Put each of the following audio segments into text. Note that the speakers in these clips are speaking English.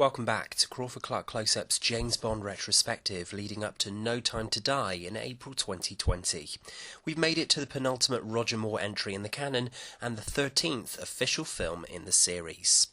Welcome back to Crawford-Clark Close-Up's James Bond retrospective leading up to No Time to Die in April 2020. We've made it to the penultimate Roger Moore entry in the canon and the 13th official film in the series.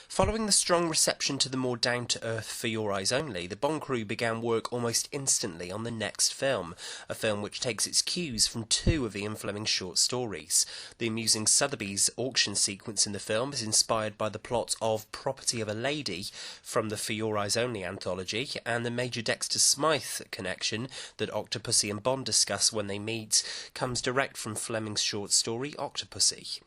Following the strong reception to the more down-to-earth For Your Eyes Only, the Bond crew began work almost instantly on the next film, a film which takes its cues from two of Ian Fleming's short stories. The amusing Sotheby's auction sequence in the film is inspired by the plot of Property of a Lady from the For Your Eyes Only anthology, and the Major Dexter Smythe connection that Octopussy and Bond discuss when they meet comes direct from Fleming's short story Octopussy.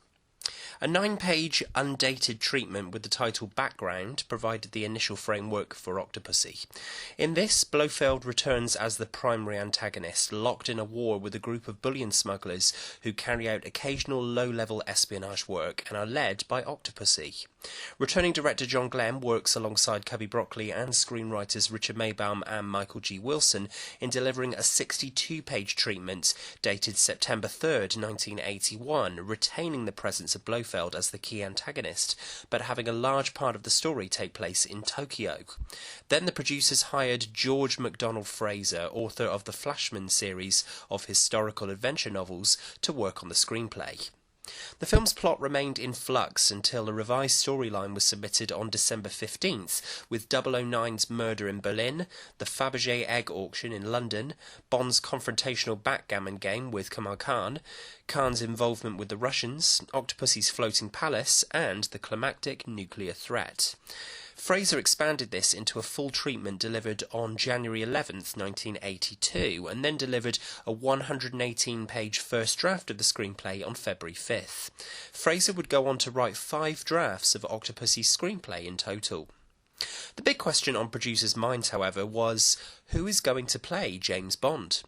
A 9-page, undated treatment with the title Background provided the initial framework for Octopussy. In this, Blofeld returns as the primary antagonist, locked in a war with a group of bullion smugglers who carry out occasional low-level espionage work and are led by Octopussy. Returning director John Glenn works alongside Cubby Broccoli and screenwriters Richard Maybaum and Michael G. Wilson in delivering a 62-page treatment dated September 3rd, 1981, retaining the presence of Blofeld as the key antagonist, but having a large part of the story take place in Tokyo. Then the producers hired George MacDonald Fraser, author of the Flashman series of historical adventure novels, to work on the screenplay. The film's plot remained in flux until a revised storyline was submitted on December 15th, with 009's murder in Berlin, the Fabergé egg auction in London, Bond's confrontational backgammon game with Kamal Khan, Khan's involvement with the Russians, Octopussy's floating palace, and the climactic nuclear threat. Fraser expanded this into a full treatment delivered on January 11th, 1982, and then delivered a 118-page first draft of the screenplay on February 5th. Fraser would go on to write 5 drafts of Octopussy's screenplay in total. The big question on producers' minds, however, was who is going to play James Bond?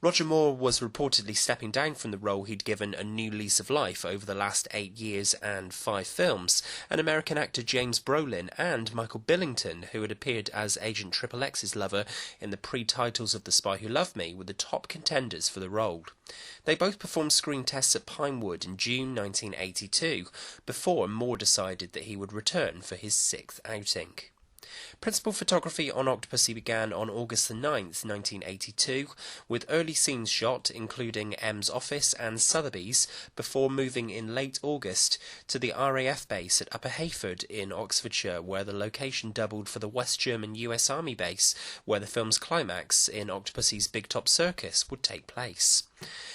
Roger Moore was reportedly stepping down from the role he'd given a new lease of life over the last 8 years and 5 films, and American actor James Brolin and Michael Billington, who had appeared as Agent XXX's lover in the pre-titles of The Spy Who Loved Me, were the top contenders for the role. They both performed screen tests at Pinewood in June 1982, before Moore decided that he would return for his 6th outing. Principal photography on Octopussy began on August the 9th, 1982, with early scenes shot, including M's office and Sotheby's, before moving in late August to the RAF base at Upper Heyford in Oxfordshire, where the location doubled for the West German US Army base, where the film's climax in Octopussy's Big Top Circus would take place.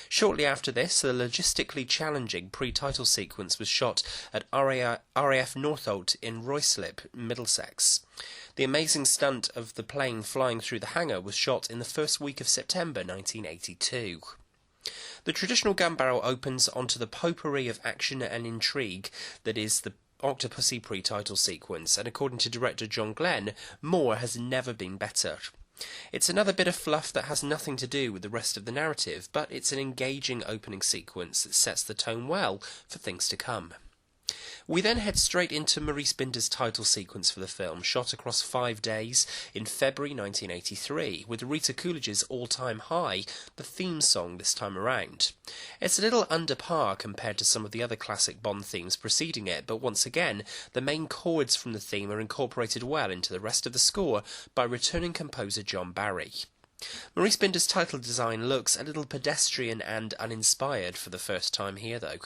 Shortly after this, the logistically challenging pre-title sequence was shot at RAF Northolt in Ruislip, Middlesex. The amazing stunt of the plane flying through the hangar was shot in the first week of September 1982. The traditional gun barrel opens onto the potpourri of action and intrigue that is the Octopussy pre-title sequence, and according to director John Glenn, Moore has never been better. It's another bit of fluff that has nothing to do with the rest of the narrative, but it's an engaging opening sequence that sets the tone well for things to come. We then head straight into Maurice Binder's title sequence for the film, shot across 5 days in February 1983, with Rita Coolidge's all-time high, the theme song this time around. It's a little under par compared to some of the other classic Bond themes preceding it, but once again, the main chords from the theme are incorporated well into the rest of the score by returning composer John Barry. Maurice Binder's title design looks a little pedestrian and uninspired for the first time here, though.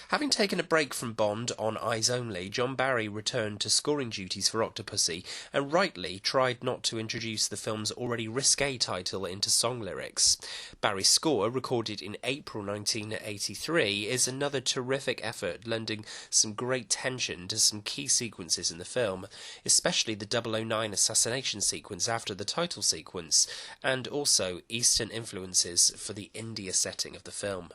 Having taken a break from Bond on Eyes Only, John Barry returned to scoring duties for Octopussy and rightly tried not to introduce the film's already risque title into song lyrics. Barry's score, recorded in April 1983, is another terrific effort, lending some great tension to some key sequences in the film, especially the 009 assassination sequence after the title sequence, and also Eastern influences for the India setting of the film.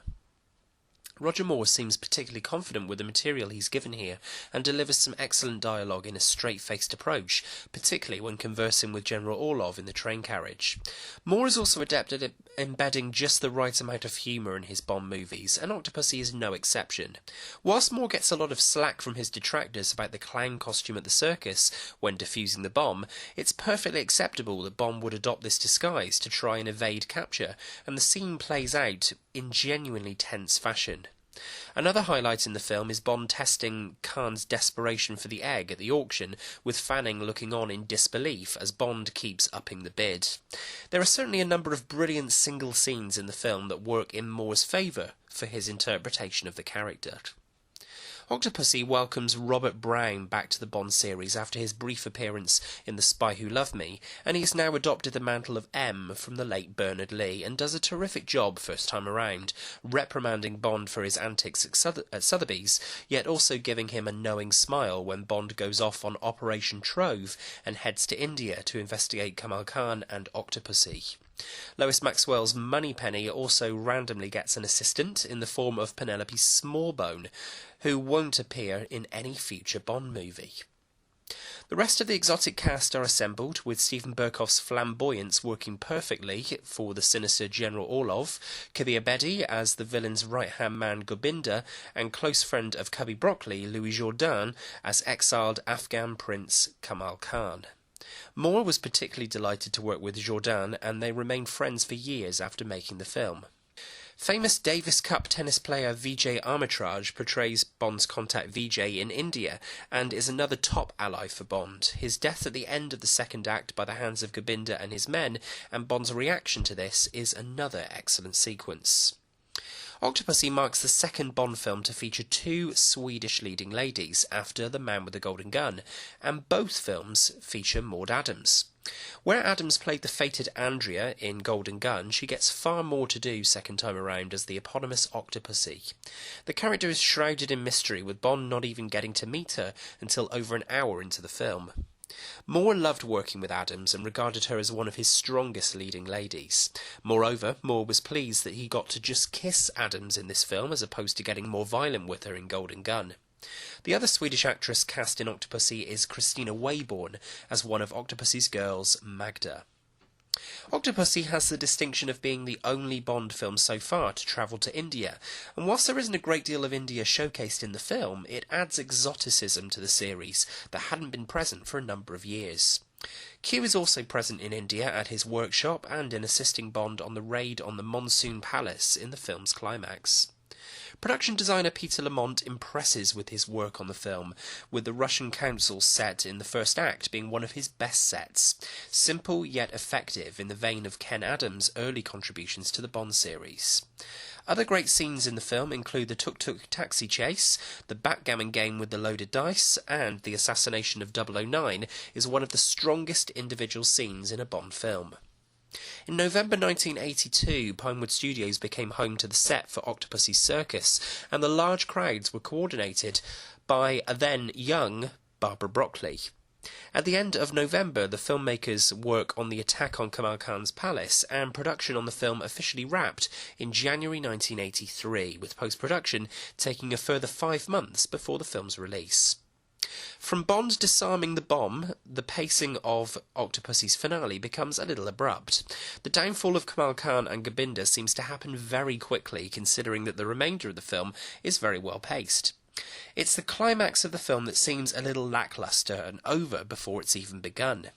Roger Moore seems particularly confident with the material he's given here and delivers some excellent dialogue in a straight-faced approach, particularly when conversing with General Orlov in the train carriage. Moore is also adept at embedding just the right amount of humour in his Bond movies, and Octopussy is no exception. Whilst Moore gets a lot of slack from his detractors about the clown costume at the circus when defusing the bomb, it's perfectly acceptable that Bond would adopt this disguise to try and evade capture, and the scene plays out in genuinely tense fashion. Another highlight in the film is Bond testing Khan's desperation for the egg at the auction, with Fanning looking on in disbelief as Bond keeps upping the bid. There are certainly a number of brilliant single scenes in the film that work in Moore's favour for his interpretation of the character. Octopussy welcomes Robert Brown back to the Bond series after his brief appearance in The Spy Who Loved Me, and he's now adopted the mantle of M from the late Bernard Lee and does a terrific job first time around, reprimanding Bond for his antics at Sotheby's, yet also giving him a knowing smile when Bond goes off on Operation Trove and heads to India to investigate Kamal Khan and Octopussy. Lois Maxwell's Moneypenny also randomly gets an assistant in the form of Penelope Smallbone, who won't appear in any future Bond movie. The rest of the exotic cast are assembled, with Stephen Burkoff's flamboyance working perfectly for the sinister General Orlov, Kabir Bedi as the villain's right-hand man Gobinda, and close friend of Cubby Broccoli, Louis Jourdan, as exiled Afghan Prince Kamal Khan. Moore was particularly delighted to work with Jourdan, and they remained friends for years after making the film. Famous Davis Cup tennis player Vijay Armitage portrays Bond's contact Vijay in India, and is another top ally for Bond. His death at the end of the second act by the hands of Gobinda and his men, and Bond's reaction to this, is another excellent sequence. Octopussy marks the second Bond film to feature two Swedish leading ladies after The Man with the Golden Gun, and both films feature Maud Adams. Where Adams played the fated Andrea in Golden Gun, she gets far more to do second time around as the eponymous Octopussy. The character is shrouded in mystery, with Bond not even getting to meet her until over an hour into the film. Moore loved working with Adams and regarded her as one of his strongest leading ladies. Moreover, Moore was pleased that he got to just kiss Adams in this film as opposed to getting more violent with her in Golden Gun. The other Swedish actress cast in Octopussy is Christina Wayborn as one of Octopussy's girls, Magda. Octopussy has the distinction of being the only Bond film so far to travel to India, and whilst there isn't a great deal of India showcased in the film, it adds exoticism to the series that hadn't been present for a number of years. Q is also present in India at his workshop and in assisting Bond on the raid on the Monsoon Palace in the film's climax. Production designer Peter Lamont impresses with his work on the film, with the Russian council set in the first act being one of his best sets, simple yet effective in the vein of Ken Adams' early contributions to the Bond series. Other great scenes in the film include the tuk-tuk taxi chase, the backgammon game with the loaded dice, and the assassination of 009 is one of the strongest individual scenes in a Bond film. In November 1982, Pinewood Studios became home to the set for Octopussy's Circus, and the large crowds were coordinated by a then young Barbara Broccoli. At the end of November, the filmmakers work on the attack on Kamal Khan's palace, and production on the film officially wrapped in January 1983, with post-production taking a further 5 months before the film's release. From Bond disarming the bomb, the pacing of Octopussy's finale becomes a little abrupt. The downfall of Kamal Khan and Gobinda seems to happen very quickly, considering that the remainder of the film is very well paced. It's the climax of the film that seems a little lacklustre and over before it's even begun.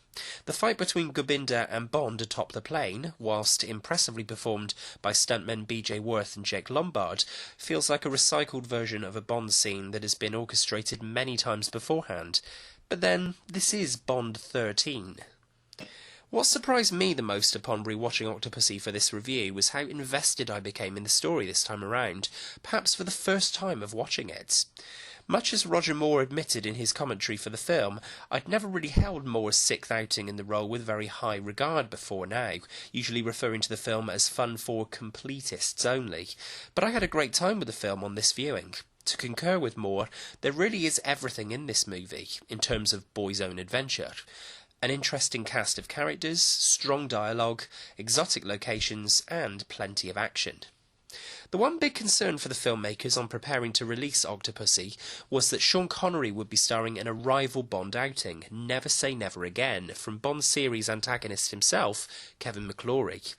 The fight between Gobinda and Bond atop the plane, whilst impressively performed by stuntmen B.J. Worth and Jake Lombard, feels like a recycled version of a Bond scene that has been orchestrated many times beforehand. But then, this is Bond 13. What surprised me the most upon rewatching Octopussy for this review was how invested I became in the story this time around, perhaps for the first time of watching it. Much as Roger Moore admitted in his commentary for the film, I'd never really held Moore's sixth outing in the role with very high regard before now, usually referring to the film as fun for completists only. But I had a great time with the film on this viewing. To concur with Moore, there really is everything in this movie, in terms of boy's own adventure. An interesting cast of characters, strong dialogue, exotic locations, and plenty of action. The one big concern for the filmmakers on preparing to release Octopussy was that Sean Connery would be starring in a rival Bond outing, Never Say Never Again, from Bond series antagonist himself, Kevin McClory.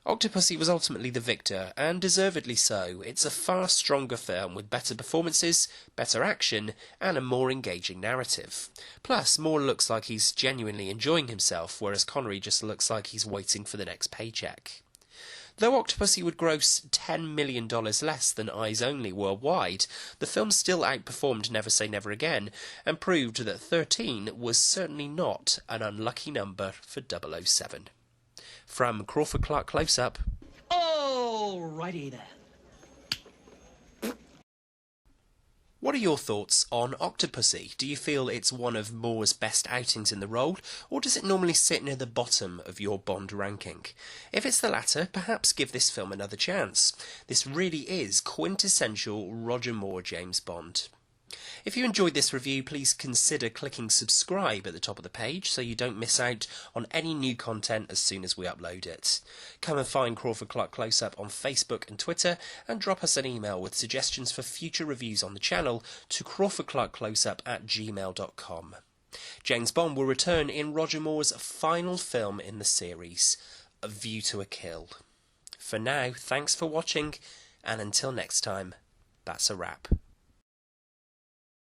Octopussy was ultimately the victor, and deservedly so. It's a far stronger film with better performances, better action, and a more engaging narrative. Plus, Moore looks like he's genuinely enjoying himself, whereas Connery just looks like he's waiting for the next paycheck. Though Octopussy would gross $10 million less than Eyes Only worldwide, the film still outperformed Never Say Never Again and proved that 13 was certainly not an unlucky number for 007. From Crawford-Clark Close-Up. Alrighty then. What are your thoughts on Octopussy? Do you feel it's one of Moore's best outings in the role, or does it normally sit near the bottom of your Bond ranking? If it's the latter, perhaps give this film another chance. This really is quintessential Roger Moore James Bond. If you enjoyed this review, please consider clicking subscribe at the top of the page so you don't miss out on any new content as soon as we upload it. Come and find Crawford-Clark Close-Up on Facebook and Twitter, and drop us an email with suggestions for future reviews on the channel to crawfordclarkcloseup@gmail.com. James Bond will return in Roger Moore's final film in the series, A View to a Kill. For now, thanks for watching, and until next time, that's a wrap.